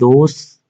2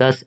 10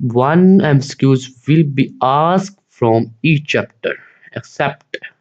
1 MCQs will be asked from each chapter except،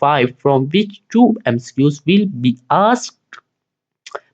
5 from which 2 MCQs will be asked،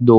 2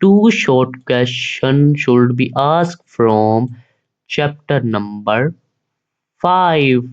2 short question should be asked from chapter number 5۔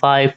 5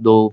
2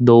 2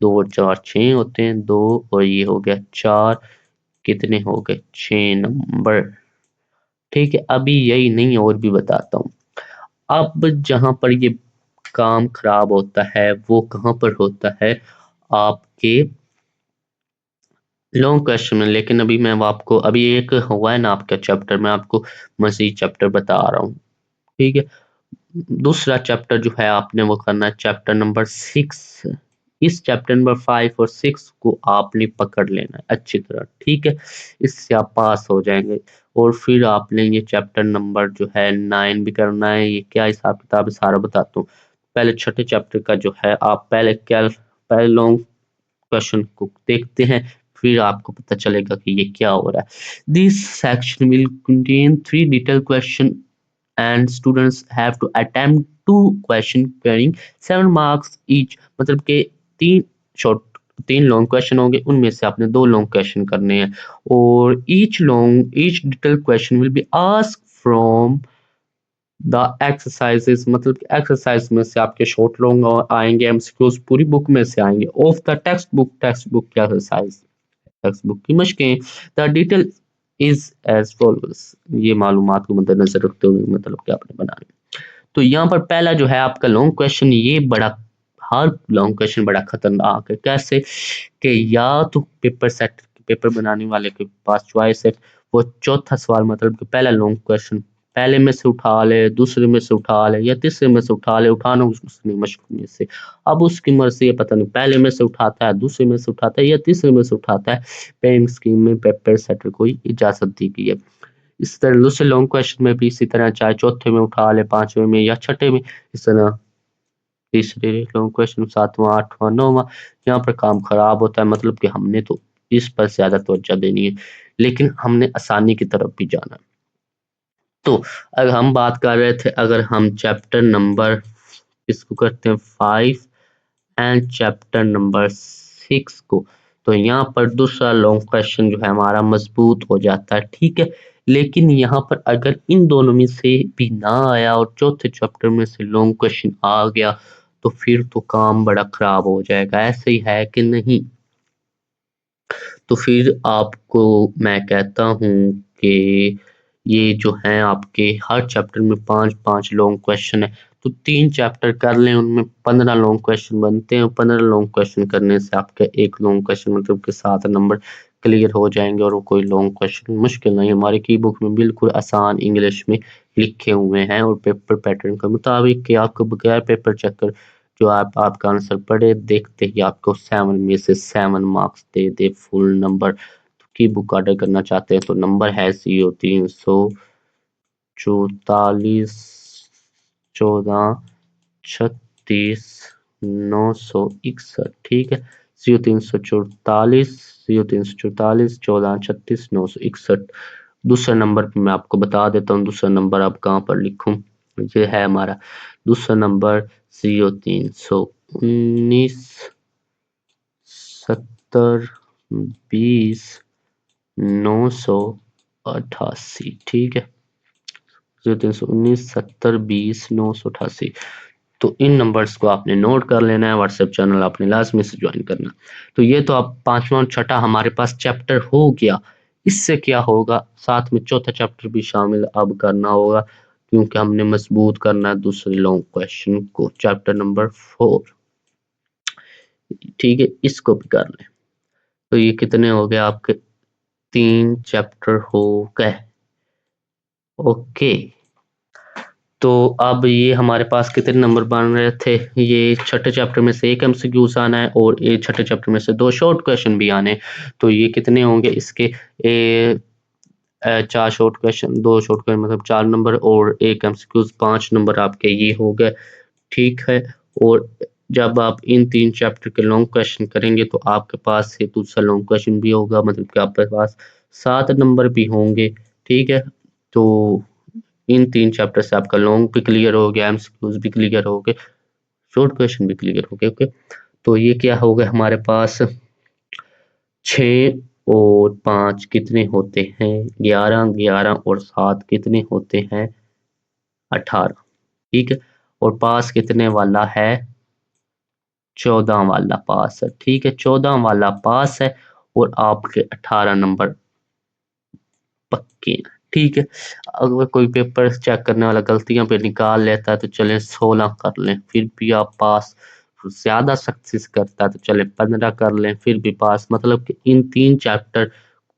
2 और 4 6 होते हैं, 2 और ये हो गया 4, कितने हो गए 6 नंबर। ठीक है, अभी यही नहीं और भी बताता हूँ। अब जहां पर ये काम खराब होता है वो कहां पर होता है, आपके लॉन्ग क्वेश्चन में। लेकिन अभी मैं आपको, अभी एक हुआ है ना आपका चैप्टर, मैं आपको मजीद चैप्टर बता रहा हूँ। ठीक है, दूसरा चैप्टर जो है आपने वो करना है चैप्टर नंबर 6। इस चैप्टर नंबर 5 और 6 को आपने पकड़ लेना है अच्छी तरह। ठीक है, इससे आप पास हो जाएंगे। और फिर आपने ये चैप्टर नंबर जो है 9 भी करना है। ये क्या हिसाब किताब है सारा बताता हूँ। पहले छठे चैप्टर का जो है आप पहले लॉन्ग क्वेश्चन को देखते हैं, फिर आपको पता चलेगा कि ये क्या हो रहा है। This section will contain 3 detail question and students have to attempt 2 question carrying 7 marks each। मतलब के तीन लॉन्ग क्वेश्चन होंगे, उनमें से आपने 2 लॉन्ग क्वेश्चन करने हैं। और each detail question will be asked from the exercises. मतलब एक्सरसाइज में से आपके शॉर्ट लॉन्ग आएंगे, एमसीक्यूज पूरी बुक में से आएंगे। ऑफ द टेक्स्ट बुक की एक्सरसाइज, टेक्स्ट बुक की मशकें। The detail is as follows. ये मालूमात को मद्देनजर रखते हुए मतलब कि आपने बनाना है। तो यहाँ पर पहला जो है आपका लॉन्ग क्वेश्चन, ये बड़ा हर लॉन्ग क्वेश्चन बड़ा खतरनाक है। कैसे कि या तो पेपर बनाने वाले के पास चॉइस है, वो चौथा सवाल मतलब कि पहला लॉन्ग क्वेश्चन पहले में से उठा ले, दूसरे में से उठा ले या तीसरे में से उठा ले, उठाना उसने मशहूर में से। अब उसकी मर्जी है, पता नहीं पहले में से उठाता है, दूसरे में से उठाता है या तीसरे में से उठाता है। पेइंग स्कीम में पेपर सेटर को इजाजत दी गई है। इस तरह दूसरे लॉन्ग क्वेश्चन में भी इसी तरह, चाहे चौथे में उठा ले, पांचवें में या छठे में। इस तरह तीसरे लॉन्ग क्वेश्चन, सातवां, आठवां, नौवां, यहाँ पर काम खराब होता है। मतलब कि हमने तो इस पर ज्यादा तवज्जो देनी है, लेकिन हमने आसानी की तरफ भी जाना है। तो अगर हम बात कर रहे थे, अगर हम चैप्टर नंबर इसको करते हैं 5 एंड चैप्टर नंबर 6 को, तो यहाँ पर दूसरा लॉन्ग क्वेश्चन जो है हमारा मजबूत हो जाता है। ठीक है, लेकिन यहाँ पर अगर इन दोनों में से भी ना आया और चौथे चैप्टर में से लॉन्ग क्वेश्चन आ गया, तो फिर तो काम बड़ा खराब हो जाएगा। ऐसे ही है कि नहीं? तो फिर आपको मैं कहता हूँ कि ये जो है आपके हर चैप्टर में 5-5 लॉन्ग क्वेश्चन है, तो 3 चैप्टर कर लें, उनमें 15 लॉन्ग क्वेश्चन बनते हैं। 15 लॉन्ग क्वेश्चन करने से आपका एक लॉन्ग क्वेश्चन मतलब के 7 नंबर क्लियर हो जाएंगे। और वो कोई लॉन्ग क्वेश्चन मुश्किल नहीं, हमारी की बुक में बिल्कुल आसान इंग्लिश में लिखे हुए हैं और पेपर पैटर्न के मुताबिक कि आपको बगैर पेपर चेक जो आपका आंसर पढ़े देखते ही आपको 7 में से 7 मार्क्स दे दे फुल नंबर। तो की बुक ऑर्डर करना चाहते हैं तो नंबर है CO 344 14 36 961। ठीक है, CO 344 14 36 961। दूसरा नंबर मैं आपको बता देता हूँ, दूसरा नंबर आप कहाँ पर लिखूं। ये है हमारा दूसरा नंबर CO 319 70 20 988। ठीक है, 0319 70 20 988। तो इन नंबर्स को आपने नोट कर लेना है, व्हाट्सएप चैनल आपने लाजमी से ज्वाइन करना। तो ये तो आप पांचवा और छठा हमारे पास चैप्टर हो गया। इससे क्या होगा, साथ में चौथा चैप्टर भी शामिल अब करना होगा, क्योंकि हमने मजबूत करना है दूसरे लॉन्ग क्वेश्चन को, चैप्टर नंबर 4। ठीक है, इसको भी कर लें। तो ये कितने हो गए आपके, 3 चैप्टर हो गए। ओके, तो अब ये हमारे पास कितने नंबर बन रहे थे, ये छठे चैप्टर में से एक एमसीक्यूज आना है और ये छठे चैप्टर में से 2 शॉर्ट क्वेश्चन भी आने। तो ये कितने होंगे इसके, 4 शॉर्ट क्वेश्चन, 2 शॉर्ट क्वेश्चन मतलब 4 नंबर और एक एमसीक्यूज 5 नंबर आपके ये हो गए। ठीक है, और जब आप इन 3 चैप्टर के लॉन्ग क्वेश्चन करेंगे तो आपके पास ये दूसरा लॉन्ग क्वेश्चन भी होगा, मतलब कि आपके पास 7 नंबर भी होंगे। ठीक है, तो इन 3 चैप्टर से आपका लॉन्ग भी क्लियर हो गया, एमसीक्यूज भी क्लियर हो गए, शॉर्ट क्वेश्चन भी क्लियर हो गए। ओके, तो ये क्या हो गया हमारे पास, 6 और 5 कितने होते हैं 11, 11 और 7 कितने होते हैं 18। ठीक है, और पास कितने वाला है 14 वाला पास है, ठीक है, 14 वाला पास है और आपके 18 नंबर पक्के हैं, ठीक है। अगर कोई पेपर चेक करने वाला गलतियां पे निकाल लेता है तो चले 16 कर लें, फिर भी आप पास। ज्यादा सक्सेस करता है तो चले 15 कर लें, फिर भी पास। मतलब कि इन 3 चैप्टर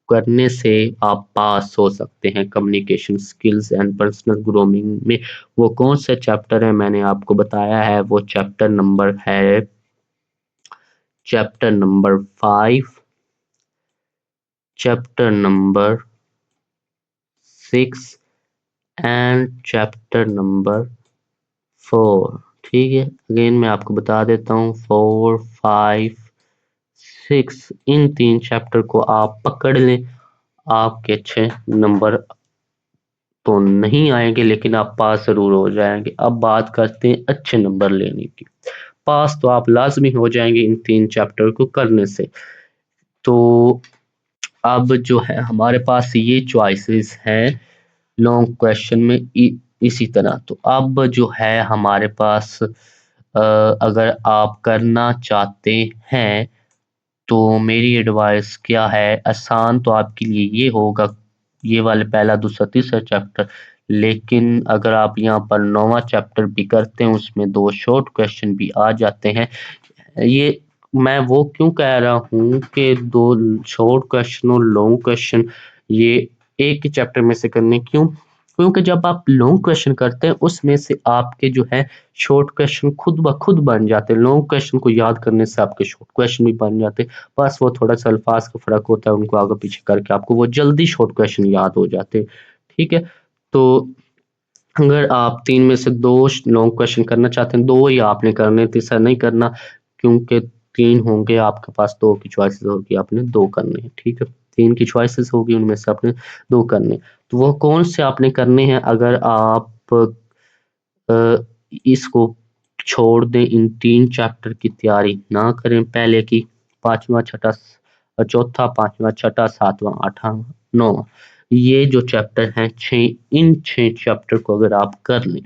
करने से आप पास हो सकते हैं communication skills and personal grooming में। वो कौन सा चैप्टर है मैंने आपको बताया है, वो चैप्टर नंबर है chapter number 5, chapter number 6 and chapter number 4, ठीक है। अगेन मैं आपको बता देता हूँ, 4, 5, 6, इन 3 चैप्टर को आप पकड़ लें, आपके अच्छे नंबर तो नहीं आएंगे लेकिन आप पास जरूर हो जाएंगे। अब बात करते हैं अच्छे नंबर लेने की। पास तो आप लाजमी हो जाएंगे इन 3 चैप्टर को करने से। तो अब जो है हमारे पास ये चॉइसेस हैं लॉन्ग क्वेश्चन में इसी तरह। तो अब जो है हमारे पास अगर आप करना चाहते हैं तो मेरी एडवाइस क्या है, आसान तो आपके लिए ये होगा, ये वाले पहला दूसरा तीसरा चैप्टर। लेकिन अगर आप यहाँ पर 9वां चैप्टर भी करते हैं, उसमें 2 शॉर्ट क्वेश्चन भी आ जाते हैं। ये मैं वो क्यों कह रहा हूँ कि 2 शॉर्ट क्वेश्चन और लॉन्ग क्वेश्चन ये एक ही चैप्टर में से करने क्यों? क्योंकि जब आप लॉन्ग क्वेश्चन करते हैं उसमें से आपके जो है शॉर्ट क्वेश्चन खुद ब खुद बन जाते हैं। लॉन्ग क्वेश्चन को याद करने से आपके शॉर्ट क्वेश्चन भी बन जाते हैं, बस वो थोड़ा सा अल्फाज का फर्क होता है, उनको आगे पीछे करके आपको वो जल्दी शॉर्ट क्वेश्चन याद हो जाते हैं, ठीक है। तो अगर आप 3 में से 2 लॉन्ग क्वेश्चन करना चाहते हैं, 2 ही आपने करने, तीसरा नहीं करना, क्योंकि 3 होंगे आपके पास, 2 की चॉइसेस होगी, आपने 2 करने हैं, ठीक है। 3 की चॉइसेस होगी, उनमें से आपने 2 करने हैं। तो वो कौन से आपने करने हैं? अगर आप अ, इसको छोड़ दें, इन 3 चैप्टर की तैयारी ना करें, पहले की 5वां छठा चौथा 5वां छठा 7वां 8वां 9वां, ये जो चैप्टर हैं 6, इन 6 चैप्टर को अगर आप कर लें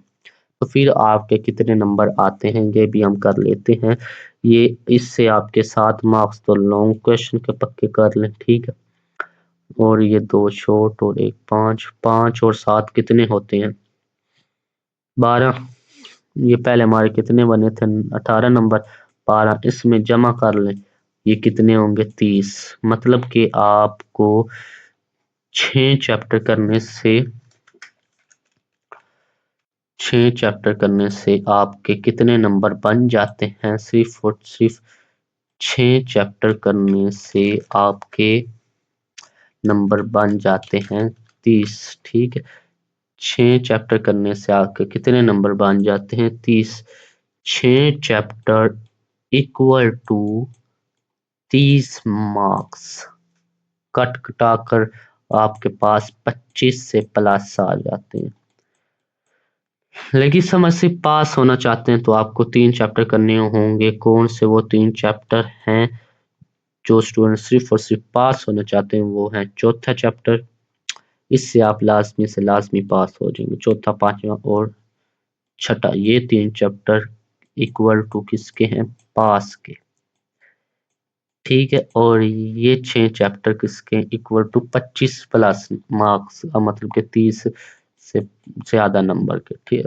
तो फिर आपके कितने नंबर आते हैं ये भी हम कर लेते हैं। ये इससे आपके 7 मार्क्स तो लॉन्ग क्वेश्चन के पक्के कर लें, ठीक है। और ये 2 शॉर्ट और एक 5, 5 और 7 कितने होते हैं? 12। ये पहले हमारे कितने बने थे? 18 नंबर। 12 इसमें जमा कर लें, ये कितने होंगे? 30। मतलब कि आपको 6 चैप्टर करने से 6 चैप्टर करने से आपके कितने नंबर बन जाते हैं? सिर्फ और सिर्फ 6 चैप्टर करने से आपके नंबर बन जाते हैं 30, ठीक है। 6 चैप्टर करने से आपके कितने नंबर बन जाते हैं? 30। 6 chapter equal to 30 marks, cut कटा कर आपके पास 25 से प्लस आ जाते हैं। लेकिन समझ से पास होना चाहते हैं तो आपको 3 चैप्टर करने होंगे। कौन से वो 3 चैप्टर हैं जो स्टूडेंट सिर्फ और सिर्फ पास होना चाहते हैं? वो है चौथा चैप्टर, इससे आप लाजमी से लाजमी पास हो जाएंगे। चौथा, 5वां और छठा, ये 3 चैप्टर इक्वल टू किसके हैं? पास के, ठीक है। और ये 6 चैप्टर किसके इक्वल टू 25 प्लस मार्क्स, मतलब के 30 से ज्यादा नंबर के, ठीक।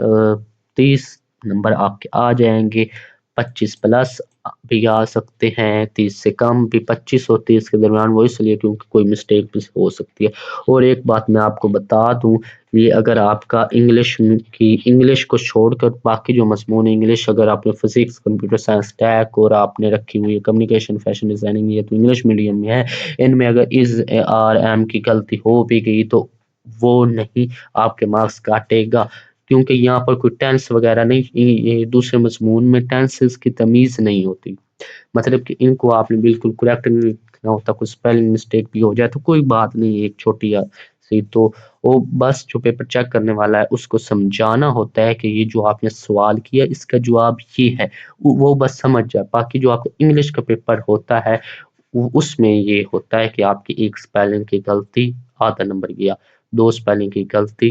30 नंबर आपके आ जाएंगे, 25 प्लस भी आ सकते हैं, 30 से कम भी, 25 और 30 के दरमियान, वो इसलिए क्योंकि कोई मिस्टेक भी हो सकती है। और एक बात मैं आपको बता दूं, ये अगर आपका इंग्लिश को छोड़कर बाकी जो मजमून इंग्लिश, अगर आपने फिजिक्स, कंप्यूटर साइंस, टेक और आपने रखी हुई है कम्युनिकेशन, फैशन डिजाइनिंग, ये तो इंग्लिश मीडियम में है, इनमें अगर इज आर एम की गलती हो भी गई तो वो नहीं आपके मार्क्स काटेगा, क्योंकि यहाँ पर कोई टेंस वगैरह नहीं, ये दूसरे मजमून में टेंसेस की तमीज नहीं होती। मतलब कि इनको आपने बिल्कुल करेक्ट नहीं लिखना होता, कुछ स्पेलिंग मिस्टेक भी हो जाए तो कोई बात नहीं, एक छोटी सी तो वो बस जो पेपर चेक करने वाला है उसको समझाना होता है कि ये जो आपने सवाल किया इसका जवाब ये है, वो बस समझ जाए। बाकी जो आपका इंग्लिश का पेपर होता है उसमें ये होता है कि आपकी एक स्पेलिंग की गलती आधा नंबर गया, 2 स्पेलिंग की गलती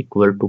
equal to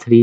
3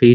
3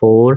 4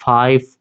5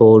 4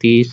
30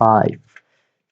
5۔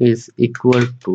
is equal to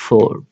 4،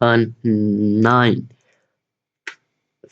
9۔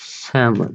7،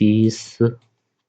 30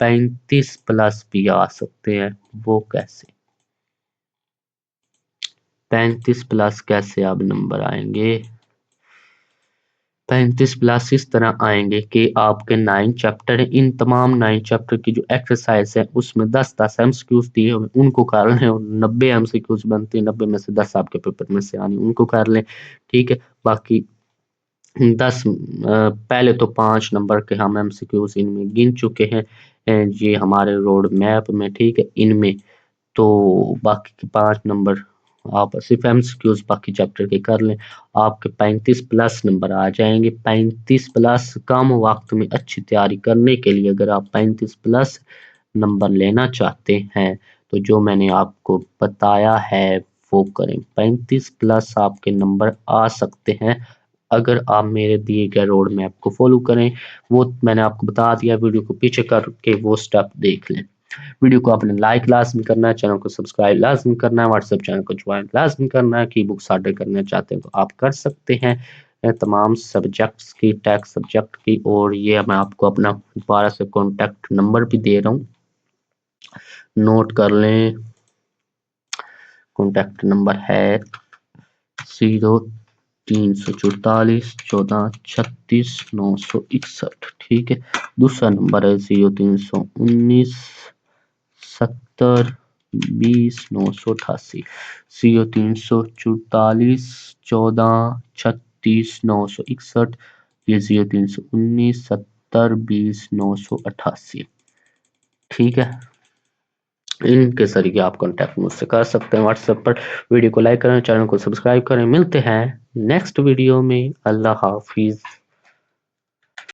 35+ भी आ सकते हैं। वो कैसे? 35+ कैसे अब नंबर आएंगे? 35+ इस तरह आएंगे कि आपके 9 चैप्टर है, इन तमाम 9 चैप्टर की जो एक्सरसाइज है उसमें 10-10 एमसीक्यूज दिए हुए, उनको कर लें और 90 एमसीक्यूज बनते हैं, 90 में से 10 आपके पेपर में से आनी, उनको कर लें। ठीक है, बाकी 10 पहले तो 5 नंबर के हम एमसीक्यूज इनमें गिन चुके हैं, ये हमारे रोड मैप में। ठीक है, इनमें तो बाकी के 5 नंबर आप सिर्फ एमसीक्यूज बाकी चैप्टर के कर लें, आपके 35+ नंबर आ जाएंगे। 35+ कम वक्त में अच्छी तैयारी करने के लिए अगर आप 35+ नंबर लेना चाहते हैं तो जो मैंने आपको बताया है वो करें। 35+ आपके नंबर आ सकते हैं अगर आप मेरे दिए गए रोड मैप को फॉलो करें। वो मैंने आपको बता दिया, वीडियो को पीछे करके वो स्टेप देख लें। वीडियो को आपने लाइक लाजमी करना है, चैनल को सब्सक्राइब लाजमी करना है, व्हाट्सएप चैनल को ज्वाइन लाजमी करना है। की बुक्स ऑर्डर करना चाहते हैं तो आप कर सकते हैं, तमाम सब्जेक्ट्स की, टैक्स सब्जेक्ट की। और ये मैं आपको अपना दोबारा से कॉन्टैक्ट नंबर भी दे रहा हूँ, नोट कर लें। कॉन्टैक्ट नंबर है 0344 14 36 961। ठीक है, दूसरा नंबर है 0319 70 20 988। 0344 14 36 961। ये 0319 70 20 988। ठीक है, इनके जरिए आप कांटेक्ट मुझसे कर सकते हैं व्हाट्सएप पर। वीडियो को लाइक करें, चैनल को सब्सक्राइब करें। मिलते हैं नेक्स्ट वीडियो में। अल्लाह हाफिज।